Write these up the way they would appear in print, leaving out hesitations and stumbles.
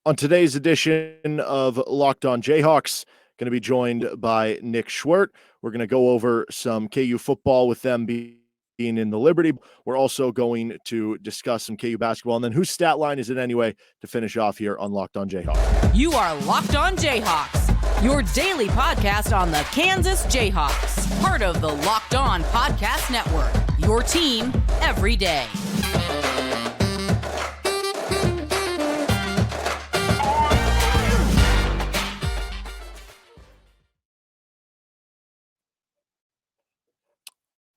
On today's edition of Locked On Jayhawks, going to be joined by Nick Schwerdt. We're going to go over some KU football with them being in the Liberty. We're also going to discuss some KU basketball, and then whose stat line is it anyway to finish off here on Locked On Jayhawks. You are Locked On Jayhawks, your daily podcast on the Kansas Jayhawks, part of the Locked On Podcast Network, your team every day.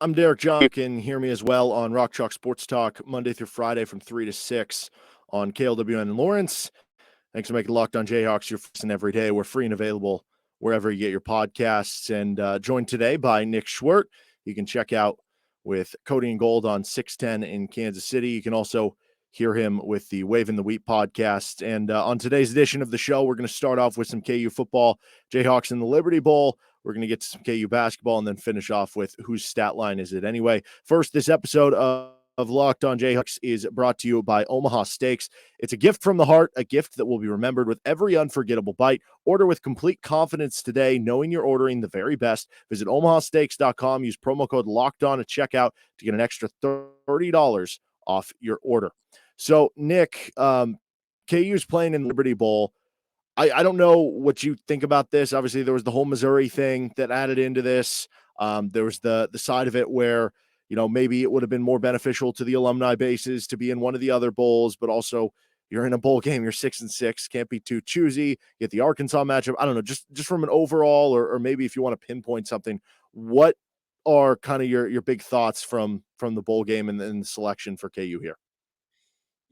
I'm Derek John. You can hear me as well on Rock Chalk Sports Talk Monday through Friday from 3 to 6 on KLWN in Lawrence. Thanks for making Locked On Jayhawks your first and every day. We're free and available wherever you get your podcasts. And joined today by Nick Schwerdt. You can check out with Cody and Gold on 610 in Kansas City. You can also hear him with the Wave in the Wheat podcast. And on today's edition of the show, we're going to start off with some KU football, Jayhawks in the Liberty Bowl. We're going to get to some KU basketball and then finish off with whose stat line is it anyway. First, this episode of Locked On Jayhawks is brought to you by Omaha Steaks. It's a gift from the heart, a gift that will be remembered with every unforgettable bite. Order with complete confidence today, knowing you're ordering the very best. Visit omahasteaks.com. Use promo code Locked On at checkout to get an extra $30 off your order. So, Nick, KU's playing in the Liberty Bowl. I don't know what you think about this. Obviously, there was the whole Missouri thing that added into this. There was the side of it where, you know, maybe it would have been more beneficial to the alumni bases to be in one of the other bowls, but also you're in a bowl game, you're 6-6, can't be too choosy. Get the Arkansas matchup. I don't know, just from an overall, or maybe if you want to pinpoint something, what are kind of your big thoughts from the bowl game and the selection for KU here?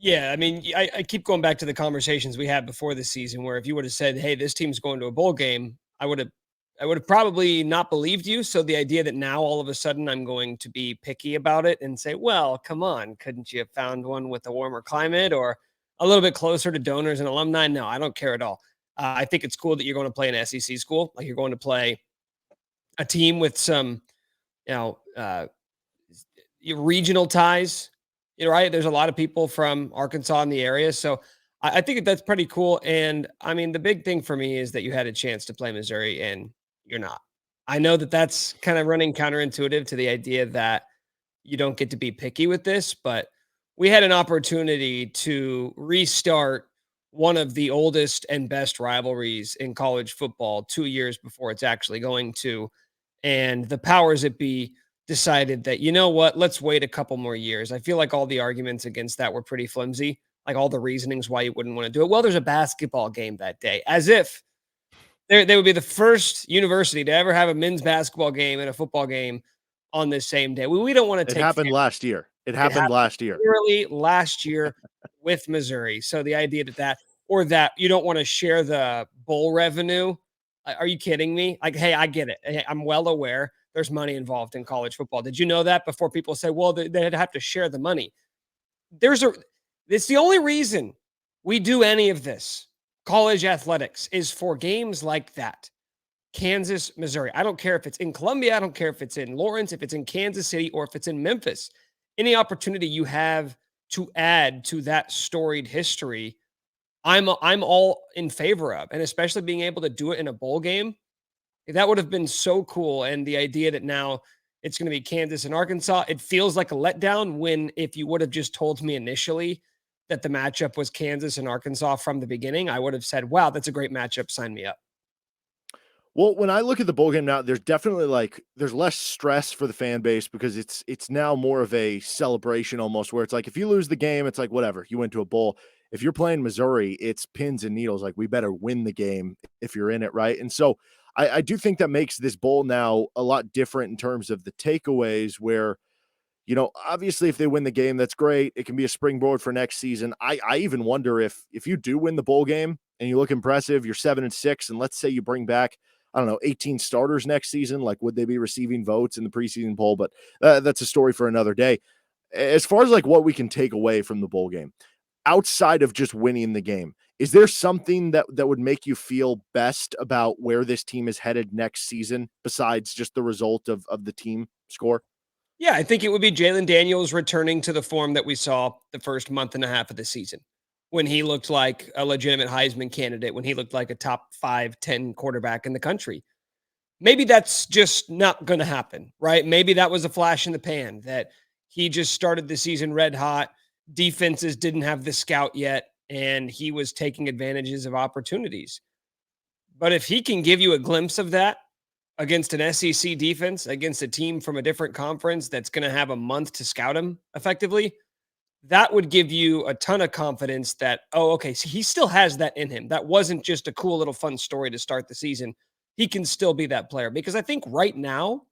Yeah, I mean, I keep going back to the conversations we had before the season where if you would have said, hey, this team's going to a bowl game, I would have probably not believed you. So the idea that now all of a sudden I'm going to be picky about it and say, well, come on, couldn't you have found one with a warmer climate or a little bit closer to donors and alumni? No, I don't care at all. I think it's cool that you're going to play an SEC school. Like you're going to play a team with some, regional ties. Right. There's a lot of people from Arkansas in the area. So I think that's pretty cool. And I mean, the big thing for me is that you had a chance to play Missouri and you're not. I know that that's kind of running counterintuitive to the idea that you don't get to be picky with this, but we had an opportunity to restart one of the oldest and best rivalries in college football 2 years before it's actually going to. And the powers that be decided that, you know what, let's wait a couple more years. I feel like all the arguments against that were pretty flimsy, like all the reasonings why you wouldn't want to do it. Well, there's a basketball game that day, as if they would be the first university to ever have a men's basketball game and a football game on this same day. We don't want to take it happened last year. It happened last year. Literally last year with Missouri. So the idea that you don't want to share the bowl revenue. Are you kidding me? Like, hey, I get it. Hey, I'm well aware there's money involved in college football. Did you know that before people say, well, they'd have to share the money? It's the only reason we do any of this. College athletics is for games like that. Kansas, Missouri. I don't care if it's in Columbia. I don't care if it's in Lawrence, if it's in Kansas City, or if it's in Memphis. Any opportunity you have to add to that storied history, I'm all in favor of. And especially being able to do it in a bowl game. That would have been so cool. And the idea that now it's going to be Kansas and Arkansas, it feels like a letdown when if you would have just told me initially that the matchup was Kansas and Arkansas from the beginning, I would have said, wow, that's a great matchup. Sign me up. Well, when I look at the bowl game now, there's definitely there's less stress for the fan base because it's now more of a celebration almost where it's like, if you lose the game, it's like, whatever, you went to a bowl. If you're playing Missouri, it's pins and needles. Like, we better win the game if you're in it. Right. And so I do think that makes this bowl now a lot different in terms of the takeaways where, you know, obviously if they win the game, that's great. It can be a springboard for next season. I even wonder if you do win the bowl game and you look impressive, you're 7-6, and let's say you bring back, I don't know, 18 starters next season, like would they be receiving votes in the preseason poll? But that's a story for another day. As far as like what we can take away from the bowl game, outside of just winning the game, is there something that would make you feel best about where this team is headed next season besides just the result of the team score? Yeah, I think it would be Jalen Daniels returning to the form that we saw the first month and a half of the season. when he looked like a legitimate Heisman candidate, when he looked like a top 5-10 quarterback in the country. Maybe that's just not going to happen, right? Maybe that was a flash in the pan, that he just started the season red hot. Defenses didn't have the scout yet, and he was taking advantages of opportunities. But if he can give you a glimpse of that against an SEC defense, against a team from a different conference that's going to have a month to scout him effectively, that would give you a ton of confidence that, oh, okay, so he still has that in him. That wasn't just a cool little fun story to start the season. He can still be that player, because I think right now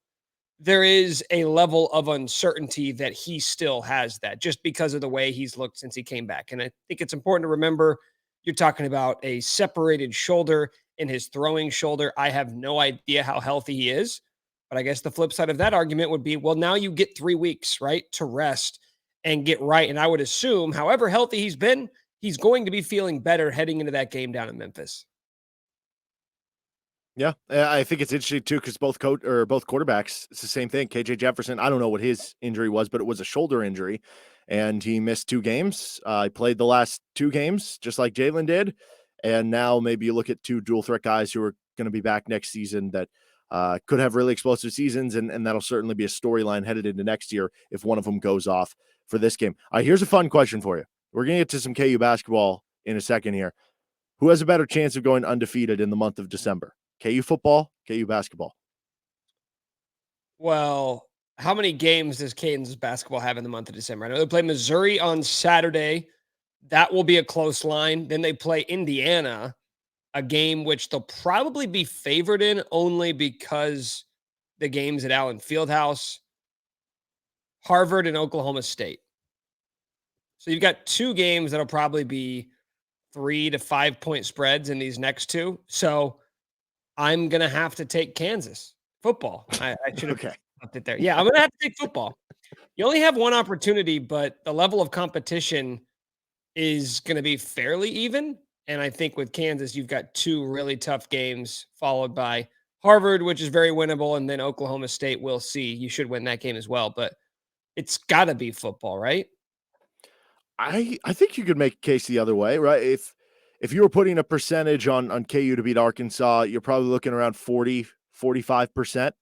there is a level of uncertainty that he still has that, just because of the way he's looked since he came back. And I think it's important to remember, you're talking about a separated shoulder in his throwing shoulder. I have no idea how healthy he is, but I guess the flip side of that argument would be, well, now you get 3 weeks, right, to rest and get right. And I would assume, however healthy he's been, he's going to be feeling better heading into that game down in Memphis. Yeah, I think it's interesting too, because both quarterbacks, it's the same thing. KJ Jefferson, I don't know what his injury was, but it was a shoulder injury, and he missed 2 games. He played the last 2 games, just like Jalen did, and now maybe you look at 2 dual threat guys who are going to be back next season that could have really explosive seasons, and that'll certainly be a storyline headed into next year if one of them goes off for this game. All right, here's a fun question for you. We're going to get to some KU basketball in a second here. Who has a better chance of going undefeated in the month of December? KU football, KU basketball? Well, how many games does Kansas basketball have in the month of December? I know they play Missouri on Saturday. That will be a close line. Then they play Indiana, a game which they'll probably be favored in only because the game's at Allen Fieldhouse. Harvard and Oklahoma State. So you've got 2 games that'll probably be 3 to 5 point spreads in these next 2. So I'm going to have to take Kansas football. I should have left it there. Yeah, I'm going to have to take football. You only have one opportunity, but the level of competition is going to be fairly even. And I think with Kansas, you've got 2 really tough games, followed by Harvard, which is very winnable, and then Oklahoma State. We'll see. You should win that game as well, but it's got to be football, right? I think you could make a case the other way, right? If you were putting a percentage on KU to beat Arkansas, you're probably looking around 40-45%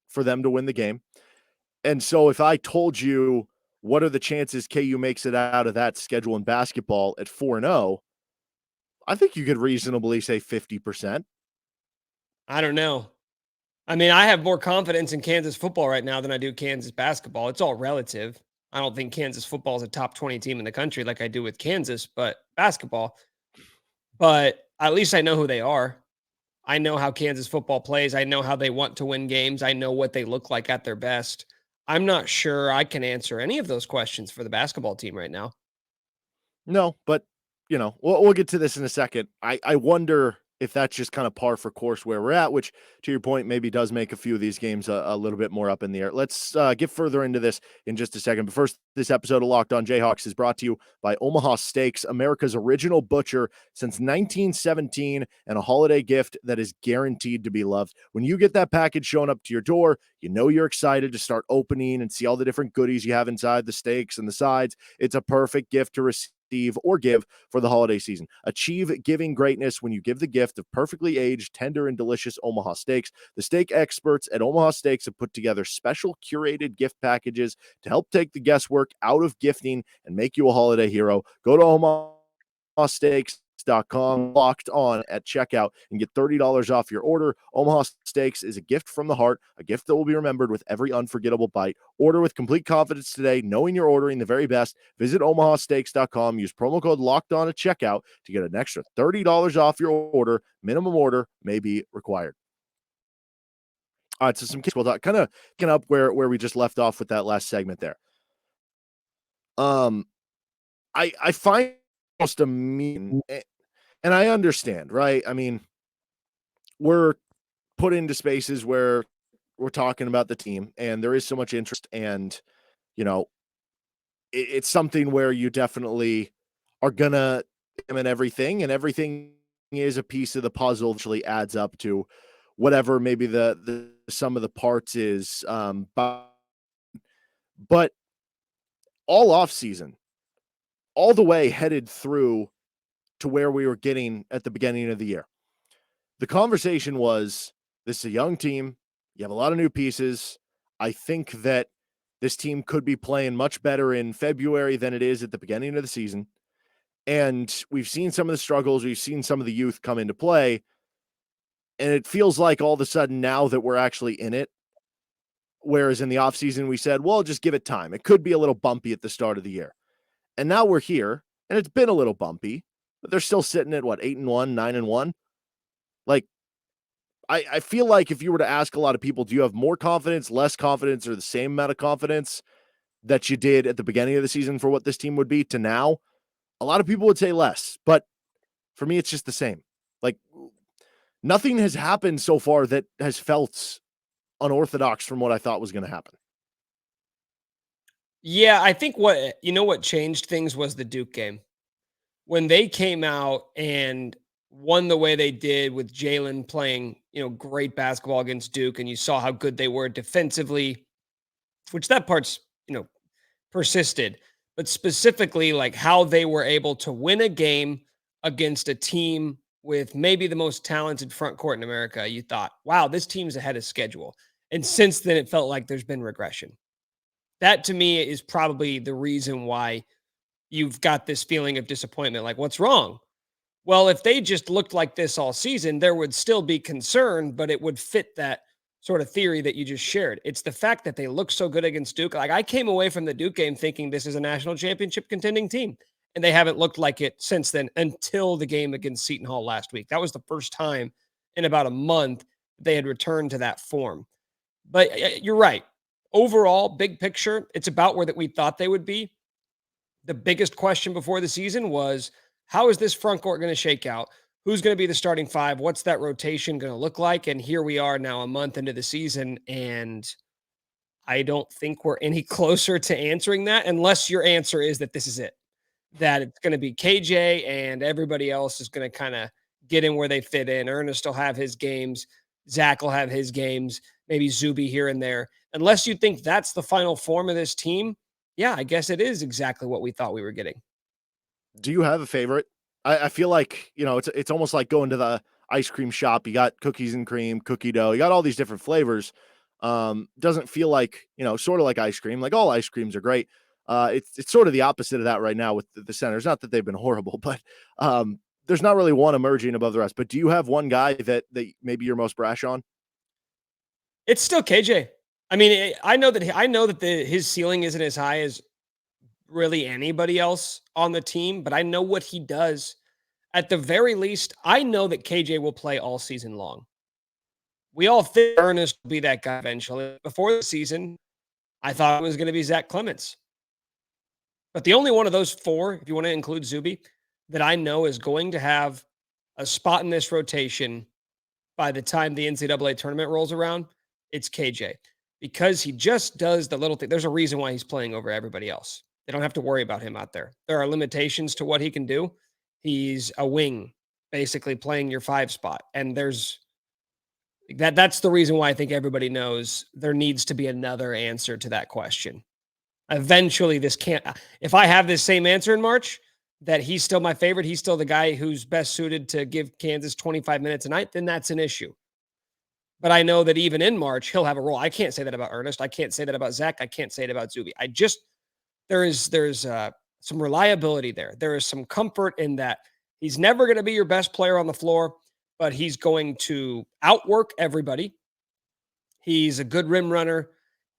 for them to win the game. And so if I told you what are the chances KU makes it out of that schedule in basketball at 4-0, I think you could reasonably say 50%. I don't know. I mean, I have more confidence in Kansas football right now than I do Kansas basketball. It's all relative. I don't think Kansas football is a top 20 team in the country like I do with Kansas, but basketball. But at least I know who they are. I know how Kansas football plays. I know how they want to win games. I know what they look like at their best. I'm not sure I can answer any of those questions for the basketball team right now. No, but we'll get to this in a second. I wonder if that's just kind of par for course where we're at, which to your point, maybe does make a few of these games a little bit more up in the air. Let's get further into this in just a second. But first, this episode of Locked On Jayhawks is brought to you by Omaha Steaks, America's original butcher since 1917, and a holiday gift that is guaranteed to be loved. When you get that package showing up to your door, you know you're excited to start opening and see all the different goodies you have inside the steaks and the sides. It's a perfect gift to receive or give for the holiday season. Achieve giving greatness when you give the gift of perfectly aged, tender, and delicious Omaha Steaks. The steak experts at Omaha Steaks have put together special curated gift packages to help take the guesswork out of gifting and make you a holiday hero. Go to Omaha Steaks. Locked on at checkout and get $30 off your order. Omaha Steaks is a gift from the heart, a gift that will be remembered with every unforgettable bite. Order with complete confidence today, knowing you're ordering the very best. Visit omahasteaks.com. Use promo code locked on at checkout to get an extra $30 off your order. Minimum order may be required. All right, so some we'll talk kind of get up where we just left off with that last segment there. I find almost a mean. And I understand, right? I mean, we're put into spaces where we're talking about the team and there is so much interest, and, it's something where you definitely are going to examine everything, and everything is a piece of the puzzle that actually adds up to whatever maybe the sum of the parts is. But all off season, all the way headed through to where we were getting at the beginning of the year. The conversation was, this is a young team. You have a lot of new pieces. I think that this team could be playing much better in February than it is at the beginning of the season. And we've seen some of the struggles. We've seen some of the youth come into play. And it feels like all of a sudden now that we're actually in it, whereas in the offseason we said, well, just give it time. It could be a little bumpy at the start of the year. And now we're here, and it's been a little bumpy, but they're still sitting at, 8-1, 9-1? Like, I feel like if you were to ask a lot of people, do you have more confidence, less confidence, or the same amount of confidence that you did at the beginning of the season for what this team would be to now? A lot of people would say less, but for me, it's just the same. Like, nothing has happened so far that has felt unorthodox from what I thought was going to happen. Yeah, I think what changed things was the Duke game. When they came out and won the way they did with Jalen playing, great basketball against Duke, and you saw how good they were defensively, which that part's, persisted, but specifically like how they were able to win a game against a team with maybe the most talented front court in America. You thought, wow, this team's ahead of schedule. And since then, it felt like there's been regression. That to me is probably the reason why you've got this feeling of disappointment. Like, what's wrong? Well, if they just looked like this all season, there would still be concern, but it would fit that sort of theory that you just shared. It's the fact that they look so good against Duke. Like, I came away from the Duke game thinking this is a national championship contending team, and they haven't looked like it since then until the game against Seton Hall last week. That was the first time in about a month they had returned to that form. But you're right. Overall, big picture, it's about where that we thought they would be. The biggest question before the season was, how is this front court going to shake out? Who's going to be the starting five? What's that rotation going to look like? And here we are now a month into the season, and I don't think we're any closer to answering that unless your answer is that this is it, that it's going to be KJ and everybody else is going to kind of get in where they fit in. Ernest will have his games. Zach will have his games, maybe Zuby here and there. Unless you think that's the final form of this team, yeah, I guess it is exactly what we thought we were getting. Do you have a favorite? I feel like, it's almost like going to the ice cream shop. You got cookies and cream, cookie dough. You got all these different flavors. Doesn't feel like, sort of like ice cream. Like, all ice creams are great. It's sort of the opposite of that right now with the centers. Not that they've been horrible, but there's not really one emerging above the rest. But do you have one guy that maybe you're most brash on? It's still KJ. I mean, I know that his ceiling isn't as high as really anybody else on the team, but I know what he does. At the very least, I know that KJ will play all season long. We all think Ernest will be that guy eventually. Before the season, I thought it was going to be Zach Clements. But the only one of those four, if you want to include Zuby, that I know is going to have a spot in this rotation by the time the NCAA tournament rolls around, it's KJ. Because he just does the little thing. There's a reason why he's playing over everybody else. They don't have to worry about him out there. There are limitations to what he can do. He's a wing, basically playing your 5 spot. And that's the reason why I think everybody knows there needs to be another answer to that question. Eventually, if I have this same answer in March, that he's still my favorite, he's still the guy who's best suited to give Kansas 25 minutes a night, then that's an issue. But I know that even in March, he'll have a role. I can't say that about Ernest. I can't say that about Zach. I can't say it about Zuby. There's some reliability there. There is some comfort in that he's never going to be your best player on the floor, but he's going to outwork everybody. He's a good rim runner.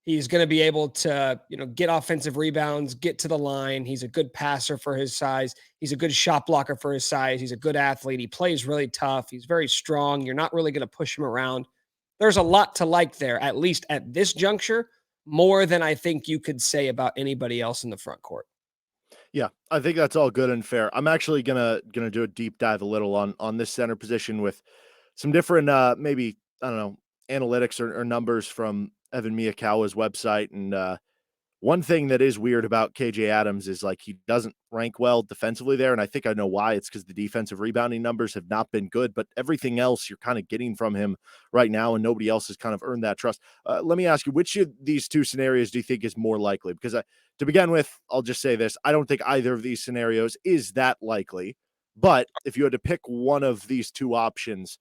He's going to be able to, get offensive rebounds, get to the line. He's a good passer for his size. He's a good shot blocker for his size. He's a good athlete. He plays really tough. He's very strong. You're not really going to push him around. There's a lot to like there, at least at this juncture, more than I think you could say about anybody else in the front court. Yeah, I think that's all good and fair. I'm actually gonna do a deep dive a little on this center position with some different maybe, I don't know, analytics or numbers from Evan Miyakawa's website. And one thing that is weird about KJ Adams is like he doesn't rank well defensively there. And I think I know why. It's because the defensive rebounding numbers have not been good, but everything else you're kind of getting from him right now, and nobody else has kind of earned that trust. Let me ask you, which of these two scenarios do you think is more likely? Because to begin with, I'll just say this. I don't think either of these scenarios is that likely. But if you had to pick one of these two options,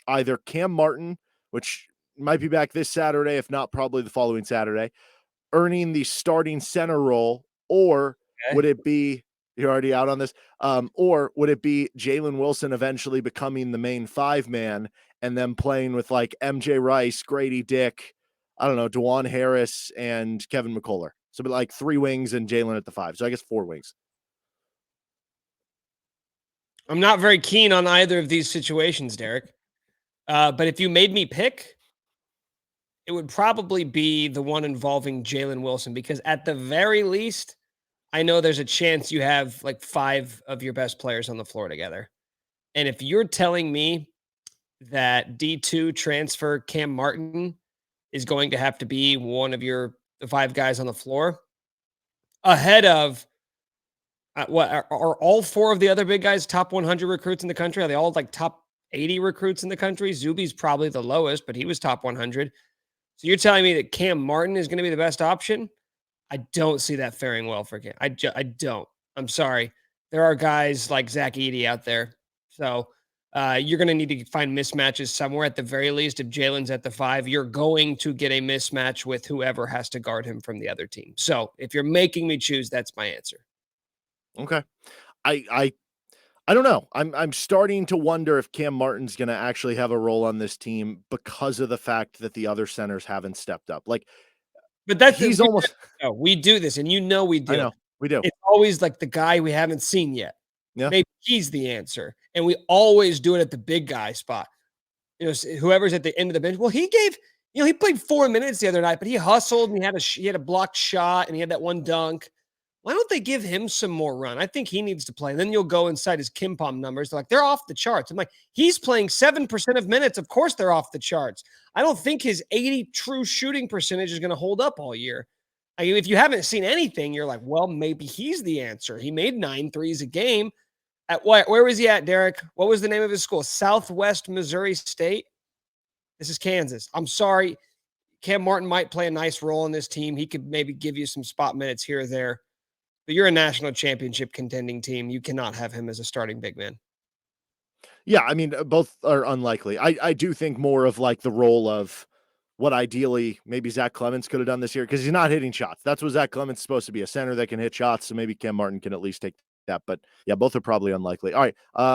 either Cam Martin, which might be back this Saturday, if not probably the following Saturday, earning the starting center role, or would it be, you're already out on this, or would it be Jalen Wilson eventually becoming the main 5-man and then playing with like MJ Rice, Grady Dick, I don't know, DeJuan Harris, and Kevin McCullough. So like 3 wings and Jalen at the 5. So I guess 4 wings. I'm not very keen on either of these situations, Derek. But if you made me pick, it would probably be the one involving Jalen Wilson, because at the very least, I know there's a chance you have like 5 of your best players on the floor together. And if you're telling me that D2 transfer Cam Martin is going to have to be one of the 5 guys on the floor ahead of what are all 4 of the other big guys top 100 recruits in the country? Are they all like top 80 recruits in the country? Zuby's probably the lowest, but he was top 100. So you're telling me that Cam Martin is going to be the best option? I don't see that faring well for Cam. I don't. I'm sorry. There are guys like Zach Edey out there. So you're going to need to find mismatches somewhere at the very least. If Jalen's at the 5, you're going to get a mismatch with whoever has to guard him from the other team. So if you're making me choose, that's my answer. Okay. I don't know. I'm starting to wonder if Cam Martin's going to actually have a role on this team because of the fact that the other centers haven't stepped up. Like, but that's he's almost. No, we do this, and we do. I know we do. It's always like the guy we haven't seen yet. Yeah. Maybe he's the answer, and we always do it at the big guy spot. Whoever's at the end of the bench. Well, he played 4 minutes the other night, but he hustled and he had a blocked shot and he had that one dunk. Why don't they give him some more run? I think he needs to play. And then you'll go inside his KimPom numbers. They're like, they're off the charts. I'm like, he's playing 7% of minutes. Of course they're off the charts. I don't think his 80 true shooting percentage is going to hold up all year. I mean, if you haven't seen anything, you're like, well, maybe he's the answer. He made 9 threes a game. At what? Where was he at, Derek? What was the name of his school? Southwest Missouri State? This is Kansas. I'm sorry. Cam Martin might play a nice role in this team. He could maybe give you some spot minutes here or there. But you're a national championship contending team. You cannot have him as a starting big man. Yeah, I mean, both are unlikely. I do think more of like the role of what ideally maybe Zach Clemens could have done this year, because he's not hitting shots. That's what Zach Clemens is supposed to be, a center that can hit shots. So maybe Cam Martin can at least take that. But yeah, both are probably unlikely. All right,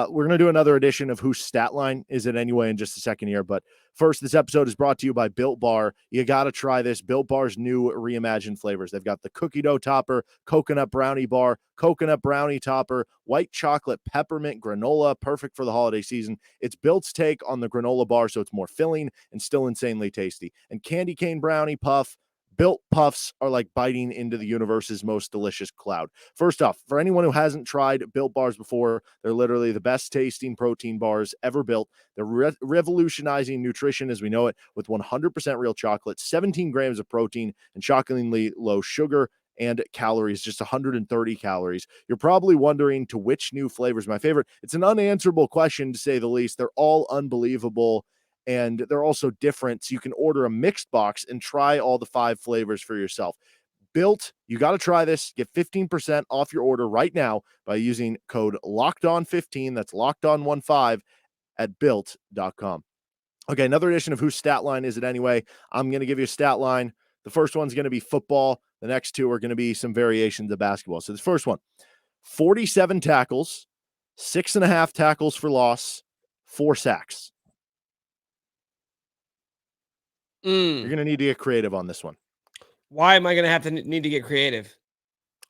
we're going to do another edition of Whose Stat Line Is It Anyway in just a second here. But first, this episode is brought to you by Built Bar. You got to try this. Built Bar's new reimagined flavors. They've got the cookie dough topper, coconut brownie bar, coconut brownie topper, white chocolate peppermint granola, perfect for the holiday season. It's Built's take on the granola bar, so it's more filling and still insanely tasty. And candy cane brownie puff. Built Puffs are like biting into the universe's most delicious cloud. First off, for anyone who hasn't tried Built Bars before, they're literally the best tasting protein bars ever built. They're revolutionizing nutrition as we know it with 100% real chocolate, 17 grams of protein, and shockingly low sugar and calories, just 130 calories. You're probably wondering to which new flavor is my favorite. It's an unanswerable question, to say the least. They're all unbelievable, and they're also different. So you can order a mixed box and try all the 5 flavors for yourself. Built, you got to try this. Get 15% off your order right now by using code LOCKEDON15. That's LOCKEDON15 at built.com. Okay, another edition of Whose Stat Line Is It Anyway? I'm going to give you a stat line. The first one's going to be football. The next 2 are going to be some variations of basketball. So this first one, 47 tackles, 6.5 tackles for loss, 4 sacks. You're going to need to get creative on this one. Why am I going to have to need to get creative?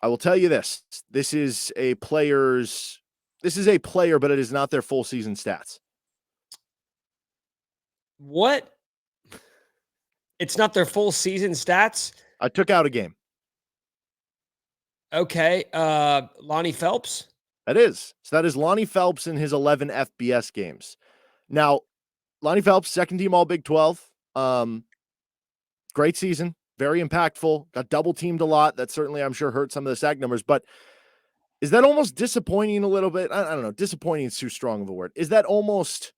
I will tell you this. This is a player, but it is not their full season stats. What? It's not their full season stats? I took out a game. Okay. Lonnie Phelps? That is. So that is Lonnie Phelps in his 11 FBS games. Now, Lonnie Phelps, second team All Big 12. Great season, very impactful, got double teamed a lot. That certainly, I'm sure, hurt some of the sack numbers, but is that almost disappointing a little bit? I don't know. Disappointing is too strong of a word. Is that almost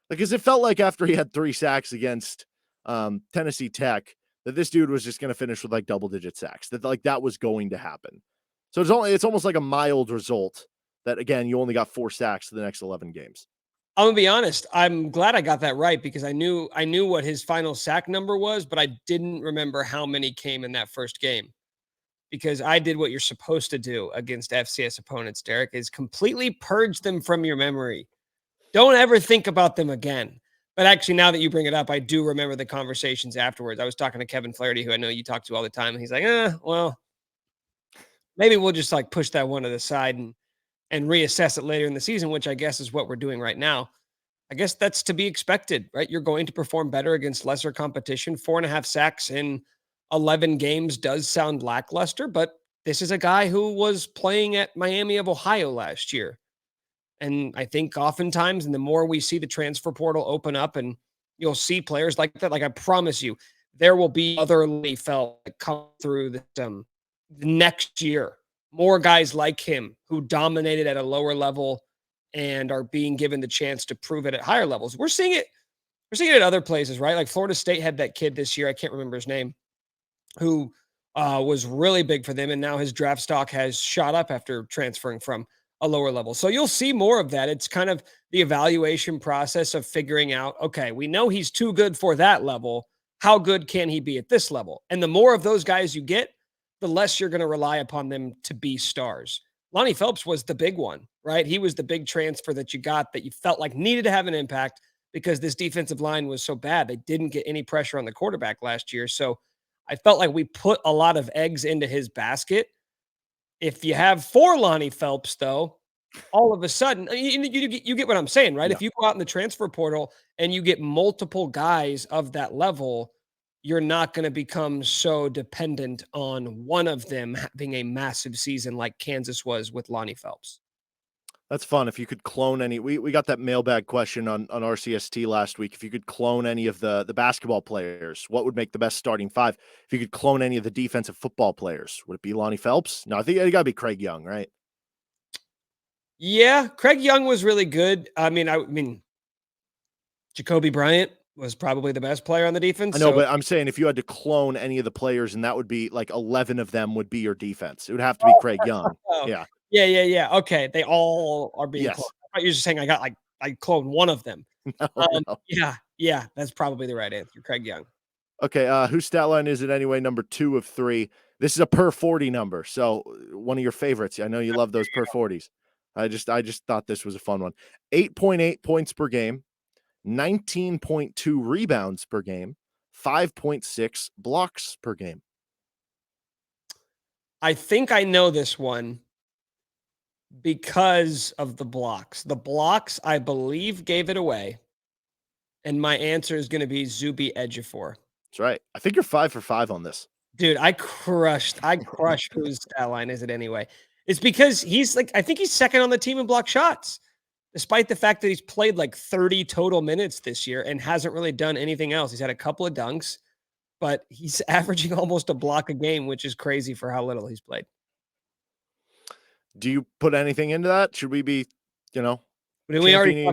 like, because it felt like after he had 3 sacks against Tennessee Tech, that this dude was just going to finish with like double digit sacks, that like that was going to happen. So it's almost like a mild result that, again, you only got 4 sacks to the next 11 games. I'm gonna be honest. I'm glad I got that right because I knew what his final sack number was, but I didn't remember how many came in that first game. Because I did what you're supposed to do against FCS opponents, Derek, is completely purge them from your memory. Don't ever think about them again. But actually, now that you bring it up, I do remember the conversations afterwards. I was talking to Kevin Flaherty, who I know you talk to all the time, and he's like, well, maybe we'll just like push that one to the side and reassess it later in the season, which I guess is what we're doing right now. I guess that's to be expected, right? You're going to perform better against lesser competition. 4.5 sacks in 11 games does sound lackluster, but this is a guy who was playing at Miami of Ohio last year. And I think oftentimes, and the more we see the transfer portal open up and you'll see players like that, like I promise you, there will be other Phelps that come through the next year. More guys like him who dominated at a lower level and are being given the chance to prove it at higher levels. We're seeing it at other places, right? Like Florida State had that kid this year. I can't remember his name, who was really big for them. And now his draft stock has shot up after transferring from a lower level. So you'll see more of that. It's kind of the evaluation process of figuring out, okay, we know he's too good for that level. How good can he be at this level? And the more of those guys you get, the less you're going to rely upon them to be stars. Lonnie Phelps was the big one, right? He was the big transfer that you got that you felt like needed to have an impact because this defensive line was so bad. They didn't get any pressure on the quarterback last year. So I felt like we put a lot of eggs into his basket. If you have 4 Lonnie Phelps, though, all of a sudden, you get what I'm saying, right? Yeah. If you go out in the transfer portal and you get multiple guys of that level, you're not going to become so dependent on one of them having a massive season like Kansas was with Lonnie Phelps. That's fun. If you could clone any, we got that mailbag question on RCST last week. If you could clone any of the basketball players, what would make the best starting 5? If you could clone any of the defensive football players, would it be Lonnie Phelps? No, I think it got to be Craig Young, right? Yeah, Craig Young was really good. I mean, Jacoby Bryant was probably the best player on the defense. I know, but I'm saying if you had to clone any of the players, and that would be like 11 of them would be your defense. It would have to be Craig Young. Yeah. Yeah. Okay, they all are being Yes. cloned. I thought you were just saying I cloned one of them. No. Yeah, that's probably the right answer. Craig Young. Okay, whose stat line is it anyway? Number 2 of 3. This is a per 40 number, so one of your favorites. I know you love those per 40s. I just thought this was a fun one. 8.8 points per game, 19.2 rebounds per game, 5.6 blocks per game. I think I know this one because of the blocks. The blocks, I believe, gave it away. And my answer is going to be Zuby Ejiofor. That's right. I think you're 5 for 5 on this. Dude, I crushed whose stat line is it anyway? It's because I think he's second on the team in block shots, despite the fact that he's played like 30 total minutes this year and hasn't really done anything else. He's had a couple of dunks, but he's averaging almost a block a game, which is crazy for how little he's played. Do you put anything into that? Should we be, Didn't we already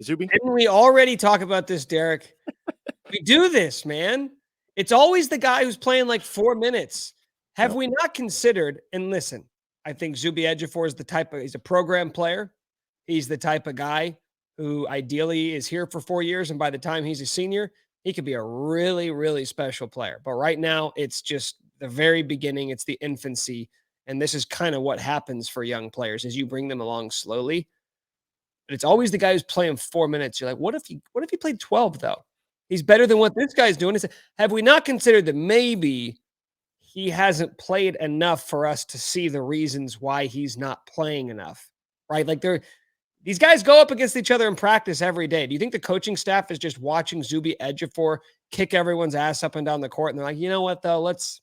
Zuby? Didn't we already talk about this, Derek? We do this, man. It's always the guy who's playing like 4 minutes. Have we not considered, and listen, I think Zuby Ejiofor is he's a program player. He's the type of guy who ideally is here for 4 years. And by the time he's a senior, he could be a really, really special player. But right now it's just the very beginning. It's the infancy. And this is kind of what happens for young players as you bring them along slowly. But it's always the guy who's playing 4 minutes. You're like, what if he played 12 though? He's better than what this guy's doing. Have we not considered that maybe he hasn't played enough for us to see the reasons why he's not playing enough, right? Like these guys go up against each other in practice every day. Do you think the coaching staff is just watching Zuby Ejiofor kick everyone's ass up and down the court? And they're like, you know what though? Let's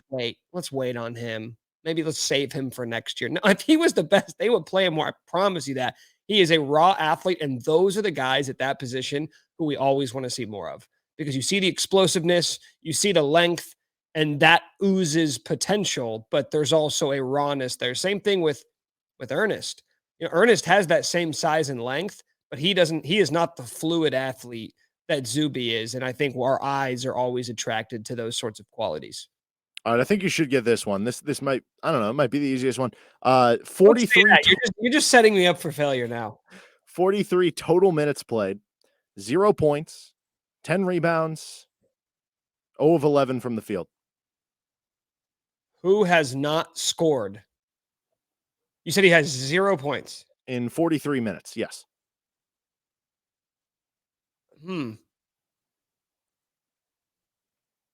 wait. Let's wait on him. Maybe let's save him for next year. No, if he was the best, they would play him more. I promise you that. He is a raw athlete, and those are the guys at that position who we always want to see more of because you see the explosiveness, you see the length, and that oozes potential, but there's also a rawness there. Same thing with Ernest. Ernest has that same size and length, but he is not the fluid athlete that Zuby is. And I think our eyes are always attracted to those sorts of qualities. All right, I think you should get this one. This might, I don't know, it might be the easiest one. Don't say 43 that. You're just setting me up for failure now. 43 total minutes played, 0 points, 10 rebounds, 0 of 11 from the field. Who has not scored? You said he has 0 points. In 43 minutes, yes.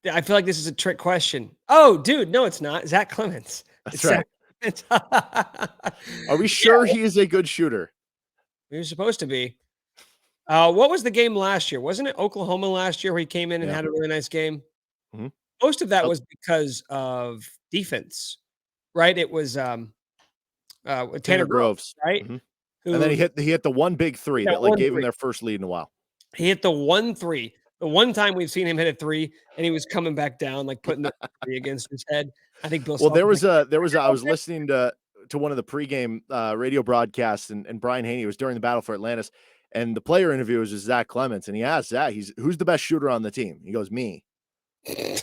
I feel like this is a trick question. Oh, dude, no, it's not. Zach Clemens. That's It's right. Are we sure he is a good shooter? He was supposed to be. What was the game last year? Wasn't it Oklahoma last year where he came in and had a really nice game? Mhm. Most of that was because of defense, right? It was Tanner Groves, right? Mhm. Who, And then he hit the one big three Yeah, that like one gave him three. their first lead in a while. He hit the 1-3. The one time we've seen him hit a 3, and he was coming back down, like putting the 3 against his head. I think Bill. Well, Self was like, I was listening to one of the pregame radio broadcasts, and Brian Haney was during the battle for Atlantis, and the player interview was with Zach Clemens, and he asked Zach, who's the best shooter on the team? He goes, me. He's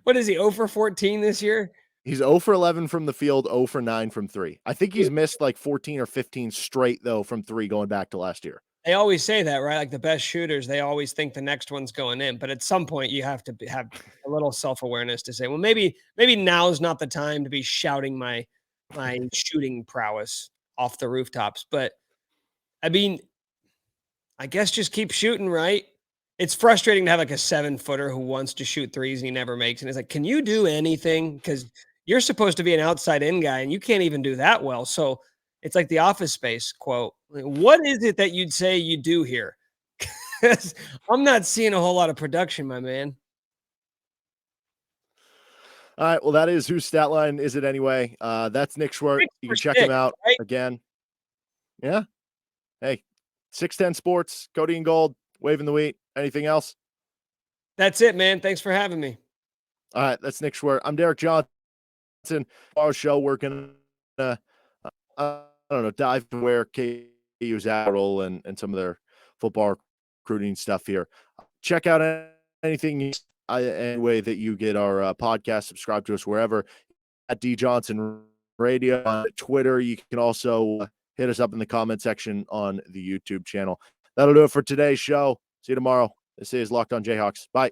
what is he, 0 for 14 this year? He's 0 for 11 from the field, 0 for 9 from 3. I think he's missed like 14 or 15 straight, though, from 3 going back to last year. They always say that, right? Like the best shooters, they always think the next one's going in. But at some point, you have to have a little self-awareness to say, well, maybe now's not the time to be shouting my shooting prowess off the rooftops. But I mean, I guess just keep shooting, right? It's frustrating to have like a 7-footer who wants to shoot threes and he never makes. And it's like, can you do anything? Because you're supposed to be an outside in guy and you can't even do that well. So it's like the Office Space quote. What is it that you'd say you do here? Because I'm not seeing a whole lot of production, my man. All right. Well, that is whose stat line is it anyway? That's Nick Schwerdt. You can check him out again. Yeah. Hey, 610 Sports, Cody and Gold, waving the wheat. Anything else? That's it, man. Thanks for having me. All right. That's Nick Schwerdt. I'm Derek Johnson. Our show working. I don't know, dive to where KU's at and some of their football recruiting stuff here. Check out anything any way that you get our podcast. Subscribe to us wherever at D Johnson Radio on Twitter. You can also hit us up in the comment section on the YouTube channel. That'll do it for today's show. See you tomorrow. This is Locked On Jayhawks. Bye.